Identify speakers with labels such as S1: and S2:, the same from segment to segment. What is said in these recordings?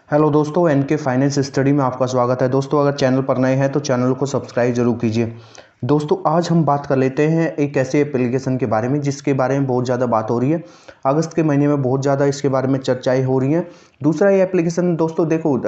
S1: Hello दोस्तों, N K finance study में आपका स्वागत है। दोस्तों, अगर चैनल पर नए हैं तो चैनल को सब्सक्राइब जरूर कीजिए। दोस्तों, आज हम बात कर लेते हैं एक ऐसे एप्लीकेशन के बारे में जिसके बारे में बहुत ज़्यादा बात हो रही है। अगस्त के महीने में बहुत ज़्यादा इसके बारे में चर्चाएं हो रही हैं। दूसरा ये एप्लीकेशन दोस्तों देखो,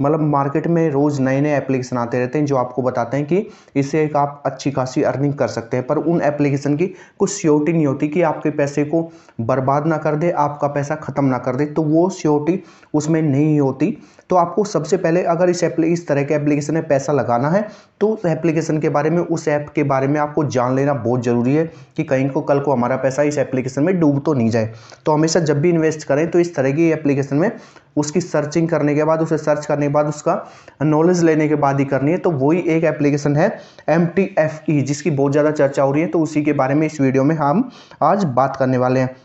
S1: मतलब मार्केट में रोज़ नए नए एप्लीकेशन आते रहते हैं जो आपको बताते हैं कि इससे एक आप अच्छी खासी अर्निंग कर सकते हैं। पर उन एप्लीकेशन की कुछ श्योरिटी नहीं होती कि आपके पैसे को बर्बाद ना कर दे, आपका पैसा ख़त्म ना कर दे, तो वो श्योरिटी उसमें नहीं होती। तो आपको सबसे पहले अगर इस तरह के एप्लीकेशन में पैसा लगाना है तो उस एप्लीकेशन के बारे में, उस ऐप के बारे में आपको जान लेना बहुत ज़रूरी है कि कहीं को कल को हमारा पैसा इस एप्लीकेशन में डूब तो नहीं जाए। तो हमेशा जब भी इन्वेस्ट करें तो इस तरह की एप्लीकेशन में उसकी सर्चिंग करने के बाद, उसे सर्च करने के बाद, उसका नॉलेज लेने के बाद ही करनी है। तो वही एक एप्लीकेशन है MTFE, जिसकी बहुत ज़्यादा चर्चा हो रही है। तो उसी के बारे में इस वीडियो में हम आज बात करने वाले हैं।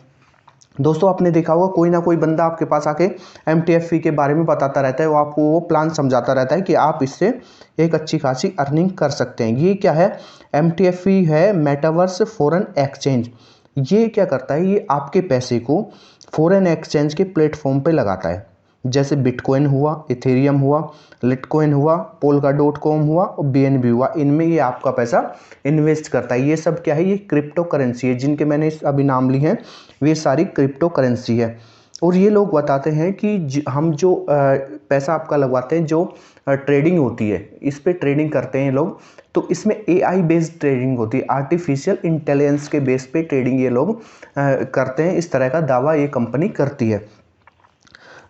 S1: दोस्तों, आपने देखा होगा कोई ना कोई बंदा आपके पास आके MTFE के बारे में बताता रहता है, वो आपको वो प्लान समझाता रहता है कि आप इससे एक अच्छी खासी अर्निंग कर सकते हैं। ये क्या है? MTFE है मेटावर्स फॉरेन एक्सचेंज। ये क्या करता है? ये आपके पैसे को फॉरेन एक्सचेंज के प्लेटफॉर्म पे लगाता है। जैसे बिटकॉइन हुआ, इथेरियम हुआ, लिटकॉइन हुआ, पोल्का.com हुआ और BNB हुआ, इनमें ये आपका पैसा इन्वेस्ट करता है। ये सब क्या है? ये क्रिप्टो करेंसी है। जिनके मैंने अभी नाम ली हैं वे सारी क्रिप्टो करेंसी है। और ये लोग बताते हैं कि हम जो पैसा आपका लगवाते हैं, जो ट्रेडिंग होती है, इस पे ट्रेडिंग करते हैं लोग, तो इसमें AI बेस्ड ट्रेडिंग होती है, आर्टिफिशियल इंटेलिजेंस के बेस पे ट्रेडिंग ये लोग करते हैं। इस तरह का दावा ये कंपनी करती है।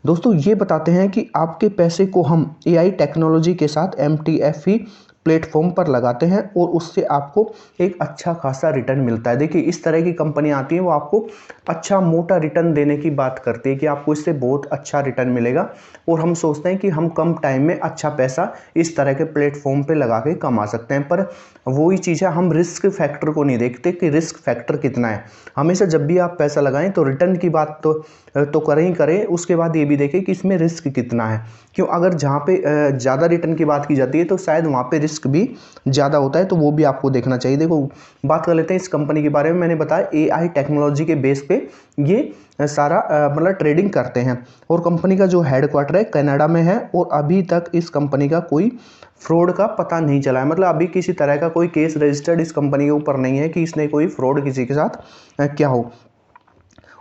S1: दोस्तों, ये बताते हैं कि आपके पैसे को हम AI टेक्नोलॉजी के साथ MTFE प्लेटफॉर्म पर लगाते हैं और उससे आपको एक अच्छा खासा रिटर्न मिलता है। देखिए, इस तरह की कंपनी आती है, वो आपको अच्छा मोटा रिटर्न देने की बात करती है कि आपको इससे बहुत अच्छा रिटर्न मिलेगा। और हम सोचते हैं कि हम कम टाइम में अच्छा पैसा इस तरह के प्लेटफॉर्म पे लगा के कमा सकते हैं। पर वही चीज़ है, हम रिस्क फैक्टर को नहीं देखते कि रिस्क फैक्टर कितना है। हमेशा जब भी आप पैसा लगाएं तो रिटर्न की बात तो करें ही करें, उसके बाद ये भी देखें कि इसमें रिस्क कितना है। क्यों? अगर जहाँ पे ज़्यादा रिटर्न की बात की जाती है तो शायद वहाँ पे रिस्क भी ज़्यादा होता है, तो वो भी आपको देखना चाहिए। देखो, बात कर लेते हैं इस कंपनी के बारे में। मैंने बताया AI टेक्नोलॉजी के बेस पे ये सारा मतलब ट्रेडिंग करते हैं। और कंपनी का जो हेडक्वार्टर है कनाडा में है। और अभी तक इस कंपनी का कोई फ्रॉड का पता नहीं चला है। मतलब अभी किसी तरह का कोई केस रजिस्टर्ड इस कंपनी के ऊपर नहीं है कि इसने कोई फ्रॉड किसी के साथ क्या हो।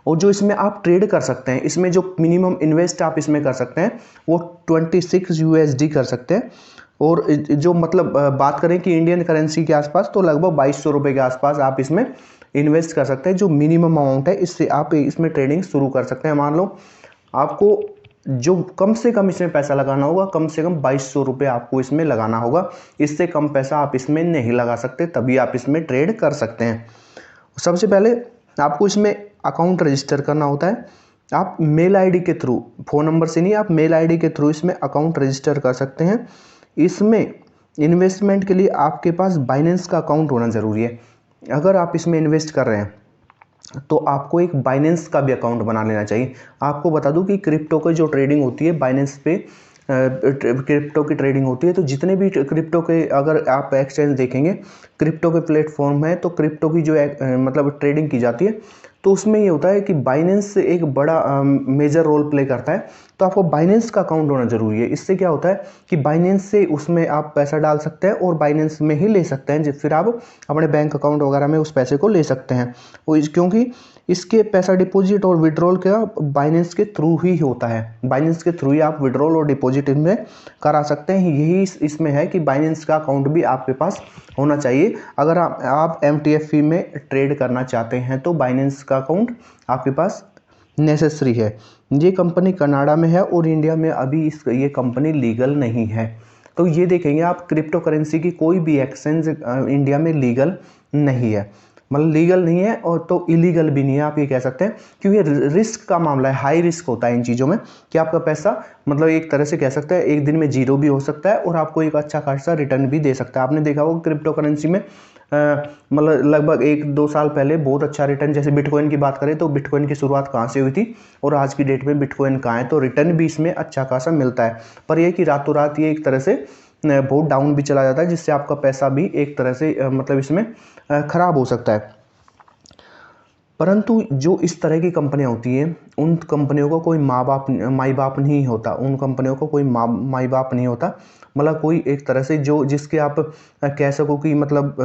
S1: और जो इसमें आप ट्रेड कर सकते हैं, इसमें जो मिनिमम इन्वेस्ट आप इसमें कर सकते हैं वो 26 USD कर सकते हैं। और जो मतलब बात करें कि इंडियन करेंसी के आसपास, तो लगभग 2200 रुपये के आसपास आप इसमें इन्वेस्ट कर सकते हैं। जो मिनिमम अमाउंट है, इससे आप इसमें ट्रेडिंग शुरू कर सकते हैं। मान लो आपको जो कम से कम इसमें पैसा लगाना होगा, कम से कम 2200 रुपये आपको इसमें लगाना होगा। इससे कम पैसा आप इसमें नहीं लगा सकते, तभी आप इसमें ट्रेड कर सकते हैं। सबसे पहले आपको इसमें अकाउंट रजिस्टर करना होता है। आप मेल आईडी के थ्रू, फ़ोन नंबर से नहीं, आप मेल आईडी के थ्रू इसमें अकाउंट रजिस्टर कर सकते हैं। इसमें इन्वेस्टमेंट के लिए आपके पास बाइनेंस का अकाउंट होना ज़रूरी है। अगर आप इसमें इन्वेस्ट कर रहे हैं तो आपको एक बाइनेंस का भी अकाउंट बना लेना चाहिए। आपको बता दूं कि क्रिप्टो की जो ट्रेडिंग होती है बाइनेंस पे, क्रिप्टो की ट्रेडिंग होती है, तो जितने भी क्रिप्टो के अगर आप एक्सचेंज देखेंगे, क्रिप्टो के प्लेटफॉर्म है, तो क्रिप्टो की जो मतलब ट्रेडिंग की जाती है, तो उसमें ये होता है कि बाइनेंस एक बड़ा मेजर रोल प्ले करता है। तो आपको बाइनेंस का अकाउंट होना ज़रूरी है। इससे क्या होता है कि बाइनेंस से उसमें आप पैसा डाल सकते हैं और बाइनेंस में ही ले सकते हैं, फिर आप अपने बैंक अकाउंट वगैरह में उस पैसे को ले सकते हैं। क्योंकि इसके पैसा डिपॉजिट और विड्रॉल का बाइनेंस के थ्रू ही होता है। बाइनेंस के थ्रू ही आप विड्रॉल और डिपॉजिट इनमें करा सकते हैं। यही इसमें है कि बाइनेंस का अकाउंट भी आपके पास होना चाहिए। अगर आप MTFE में ट्रेड करना चाहते हैं तो बाइनेंस का अकाउंट आपके पास नेसेसरी है। ये कंपनी कनाडा में है और इंडिया में अभी ये कंपनी लीगल नहीं है। तो ये देखेंगे आप, क्रिप्टो करेंसी की कोई भी एक्सचेंज इंडिया में लीगल नहीं है। मतलब लीगल नहीं है और तो इलीगल भी नहीं है, आप ये कह सकते हैं। क्योंकि रिस्क का मामला है, हाई रिस्क होता है इन चीज़ों में कि आपका पैसा मतलब एक तरह से कह सकते हैं एक दिन में जीरो भी हो सकता है और आपको एक अच्छा खासा रिटर्न भी दे सकता है। आपने देखा होगा क्रिप्टो करेंसी में मतलब लगभग 1-2 साल पहले बहुत अच्छा रिटर्न, जैसे बिटकॉइन की बात करें तो बिटकॉइन की शुरुआत कहाँ से हुई थी और आज की डेट में बिटकॉइन कहाँ है, तो रिटर्न भी इसमें अच्छा खासा मिलता है। पर यह कि रातों रात ये एक तरह से बहुत डाउन भी चला जाता है, जिससे आपका पैसा भी एक तरह से मतलब इसमें ख़राब हो सकता है। परंतु जो इस तरह की कंपनियां होती हैं, उन कंपनियों को कोई माई बाप नहीं होता, उन कंपनियों को कोई माई बाप नहीं होता। मतलब कोई एक तरह से जो जिसके आप कह सको कि मतलब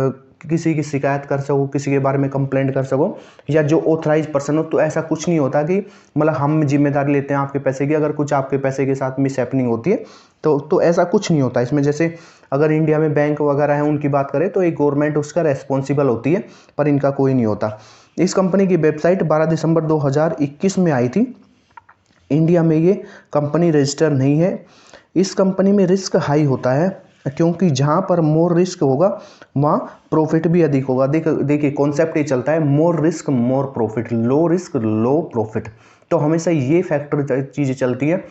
S1: किसी की शिकायत कर सको, किसी के बारे में कंप्लेंट कर सको, या जो ऑथराइज पर्सन हो, तो ऐसा कुछ नहीं होता कि मतलब हम जिम्मेदारी लेते हैं आपके पैसे की, अगर कुछ आपके पैसे के साथ मिस हैपनिंग होती है तो ऐसा कुछ नहीं होता इसमें। जैसे अगर इंडिया में बैंक वगैरह है उनकी बात करें तो एक गवर्नमेंट उसका रेस्पॉन्सिबल होती है, पर इनका कोई नहीं होता। इस कंपनी की वेबसाइट 12 दिसंबर 2021 में आई थी। इंडिया में ये कंपनी रजिस्टर नहीं है। इस कंपनी में रिस्क हाई होता है, क्योंकि जहाँ पर मोर रिस्क होगा वहाँ प्रॉफिट भी अधिक होगा। देखिए कॉन्सेप्ट ये चलता है, more risk more profit, low risk low profit. तो हमेशा ये फैक्टर चीज़ें चलती है।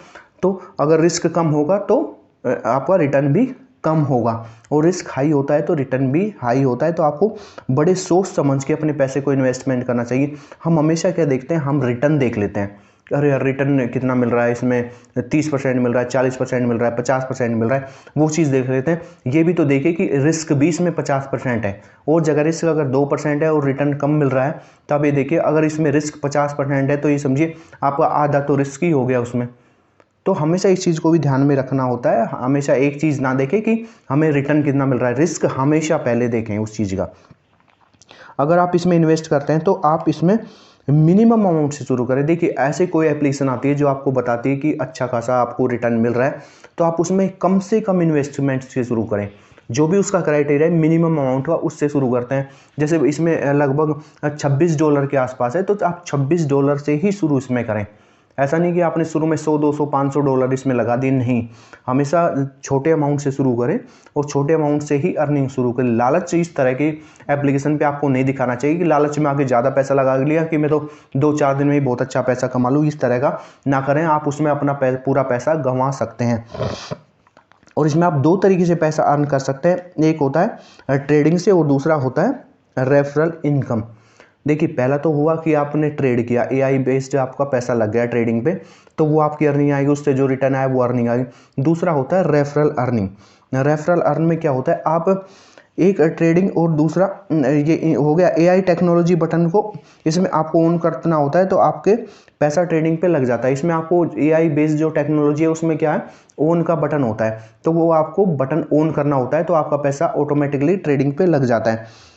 S1: तो अगर रिस्क कम होगा तो आपका रिटर्न भी कम होगा, और रिस्क हाई होता है तो रिटर्न भी हाई होता है। तो आपको बड़े सोच समझ के अपने पैसे को इन्वेस्टमेंट करना चाहिए। हम हमेशा क्या देखते हैं, हम रिटर्न देख लेते हैं, अरे यार रिटर्न कितना मिल रहा है, इसमें 30% मिल रहा है, 40% मिल रहा है, 50% मिल रहा है, वो चीज़ देख लेते हैं। ये भी तो देखिए कि रिस्क 20 में 50% है, और जगह रिस्क अगर 2% है और रिटर्न कम मिल रहा है, तब ये देखिए अगर इसमें रिस्क 50% है तो ये समझिए आपका आधा तो रिस्क ही हो गया उसमें। तो हमेशा इस चीज़ को भी ध्यान में रखना होता है। हमेशा एक चीज़ ना देखें कि हमें रिटर्न कितना मिल रहा है, रिस्क हमेशा पहले देखें उस चीज़ का। अगर आप इसमें इन्वेस्ट करते हैं तो आप इसमें मिनिमम अमाउंट से शुरू करें। देखिए ऐसे कोई एप्लीकेशन आती है जो आपको बताती है कि अच्छा खासा आपको रिटर्न मिल रहा है, तो आप उसमें कम से कम इन्वेस्टमेंट से शुरू करें। जो भी उसका क्राइटेरिया है मिनिमम अमाउंट का, उससे शुरू करते हैं। जैसे इसमें लगभग $26 के आसपास है, तो आप $26 से ही शुरू इसमें करें। ऐसा नहीं कि आपने शुरू में 100, 200, $500 इसमें लगा दिए, नहीं। हमेशा छोटे अमाउंट से शुरू करें और छोटे अमाउंट से ही अर्निंग शुरू करें। लालच इस तरह की एप्लीकेशन पे आपको नहीं दिखाना चाहिए कि लालच में आके ज़्यादा पैसा लगा लिया कि मैं तो 2-4 दिन में ही बहुत अच्छा पैसा कमा लूँ, इस तरह का ना करें। आप उसमें अपना पूरा पैसा गंवा सकते हैं। और इसमें आप 2 तरीके से पैसा अर्न कर सकते हैं, एक होता है ट्रेडिंग से और दूसरा होता है रेफरल इनकम। देखिए पहला तो हुआ कि आपने ट्रेड किया, AI बेस्ड आपका पैसा लग गया ट्रेडिंग पे, तो वो आपकी अर्निंग आएगी, उससे जो रिटर्न आए वो अर्निंग आएगी। दूसरा होता है रेफरल अर्निंग। रेफरल अर्न में क्या होता है, आप एक ट्रेडिंग और दूसरा ये हो गया AI टेक्नोलॉजी बटन को इसमें आपको ऑन करना होता है, तो आपके पैसा ट्रेडिंग पे लग जाता है। इसमें आपको AI बेस्ड जो टेक्नोलॉजी है उसमें क्या है, ऑन का बटन होता है, तो वो आपको बटन ऑन करना होता है, तो आपका पैसा ऑटोमेटिकली ट्रेडिंग पे लग जाता है।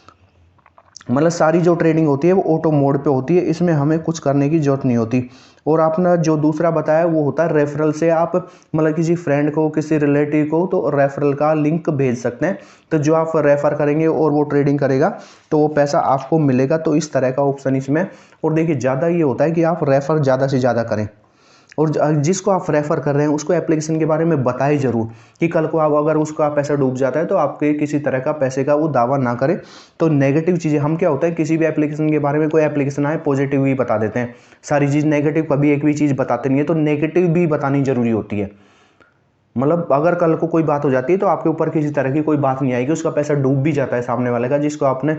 S1: मतलब सारी जो ट्रेडिंग होती है वो ऑटो मोड पे होती है, इसमें हमें कुछ करने की जरूरत नहीं होती। और आपने जो दूसरा बताया वो होता है रेफरल से, आप मतलब किसी फ्रेंड को, किसी रिलेटिव को तो रेफरल का लिंक भेज सकते हैं, तो जो आप रेफर करेंगे और वो ट्रेडिंग करेगा तो वो पैसा आपको मिलेगा। तो इस तरह का ऑप्शन इसमें। और देखिए ज़्यादा ये होता है कि आप रेफर ज़्यादा से ज़्यादा करें, और जिसको आप रेफ़र कर रहे हैं उसको एप्लीकेशन के बारे में बताएं ज़रूर, कि कल को आप अगर उसका पैसा डूब जाता है तो आपके किसी तरह का पैसे का वो दावा ना करे। तो नेगेटिव चीज़ें, हम क्या होता है किसी भी एप्लीकेशन के बारे में, कोई एप्लीकेशन आए पॉजिटिव ही बता देते हैं, सारी चीज़ नेगेटिव कभी एक भी चीज़ बताते नहीं है। तो नेगेटिव भी बतानी ज़रूरी होती है। मतलब अगर कल को कोई बात हो जाती है तो आपके ऊपर किसी तरह की कोई बात नहीं आएगी, उसका पैसा डूब भी जाता है सामने वाले का जिसको आपने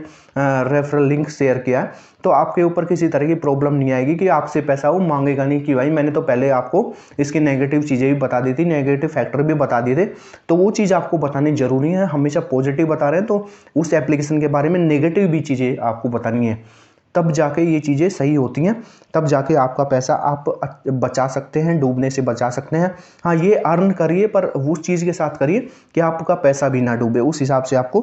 S1: रेफरल लिंक शेयर किया है, तो आपके ऊपर किसी तरह की प्रॉब्लम नहीं आएगी कि आपसे पैसा वो मांगेगा नहीं कि भाई मैंने तो पहले आपको इसकी नेगेटिव चीज़ें भी बता दी थी, नेगेटिव फैक्टर भी बता दिए थे। तो वो चीज़ आपको बतानी जरूरी है। हमेशा पॉजिटिव बता रहे हैं तो उस एप्लीकेशन के बारे में नेगेटिव भी चीज़ें आपको बतानी है, तब जाके ये चीज़ें सही होती हैं, तब जाके आपका पैसा आप बचा सकते हैं, डूबने से बचा सकते हैं। हाँ ये अर्न करिए, पर उस चीज़ के साथ करिए कि आपका पैसा भी ना डूबे, उस हिसाब से आपको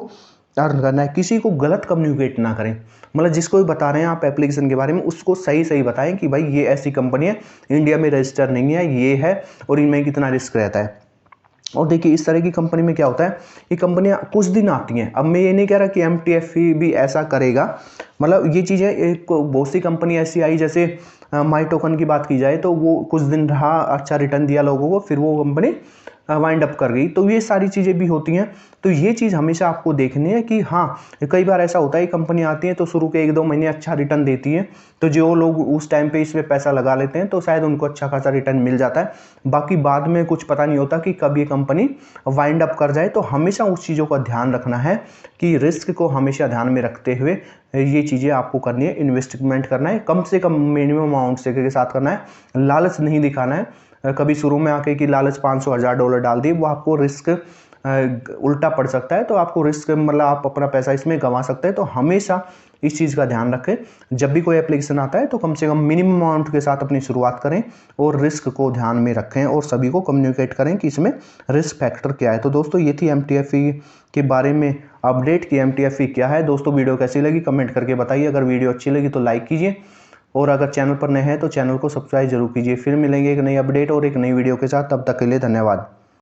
S1: अर्न करना है। किसी को गलत कम्युनिकेट ना करें, मतलब जिसको भी बता रहे हैं आप एप्लीकेशन के बारे में उसको सही सही बताएं कि भाई ये ऐसी कंपनी है, इंडिया में रजिस्टर नहीं है, ये है और इनमें कितना रिस्क रहता है। और देखिए इस तरह की कंपनी में क्या होता है, ये कंपनियां कुछ दिन आती हैं। अब मैं ये नहीं कह रहा कि MTF भी ऐसा करेगा, मतलब ये चीज़ें एक बहुत सी कंपनी ऐसी आई, जैसे माई टोकन की बात की जाए तो वो कुछ दिन रहा, अच्छा रिटर्न दिया लोगों को, फिर वो कंपनी वाइंड अप कर गई। तो ये सारी चीज़ें भी होती हैं। तो ये चीज़ हमेशा आपको देखनी है कि हाँ कई बार ऐसा होता है कंपनी आती है तो शुरू के 1-2 महीने अच्छा रिटर्न देती है, तो जो लोग उस टाइम पे इसमें पैसा लगा लेते हैं तो शायद उनको अच्छा खासा रिटर्न मिल जाता है। बाकी बाद में कुछ पता नहीं होता कि कब ये कंपनी वाइंड अप कर जाए। तो हमेशा उस चीज़ों का ध्यान रखना है कि रिस्क को हमेशा ध्यान में रखते हुए ये चीज़ें आपको करनी है। इन्वेस्टमेंट करना है, कम से कम मिनिमम अमाउंट से के साथ करना है, लालच नहीं दिखाना है। कभी शुरू में आके कि लालच $500,000 डाल दिए, वो आपको रिस्क उल्टा पड़ सकता है, तो आपको रिस्क मतलब आप अपना पैसा इसमें गंवा सकते हैं। तो हमेशा इस चीज़ का ध्यान रखें, जब भी कोई एप्लीकेशन आता है तो कम से कम मिनिमम अमाउंट के साथ अपनी शुरुआत करें और रिस्क को ध्यान में रखें और सभी को कम्युनिकेट करें कि इसमें रिस्क फैक्टर क्या है। तो दोस्तों ये थी MTFE के बारे में अपडेट कि MTFE क्या है। दोस्तों वीडियो कैसी लगी कमेंट करके बताइए। अगर वीडियो अच्छी लगी तो लाइक कीजिए और अगर चैनल पर नए हैं तो चैनल को सब्सक्राइब जरूर कीजिए। फिर मिलेंगे एक नई अपडेट और एक नई वीडियो के साथ, तब तक के लिए धन्यवाद।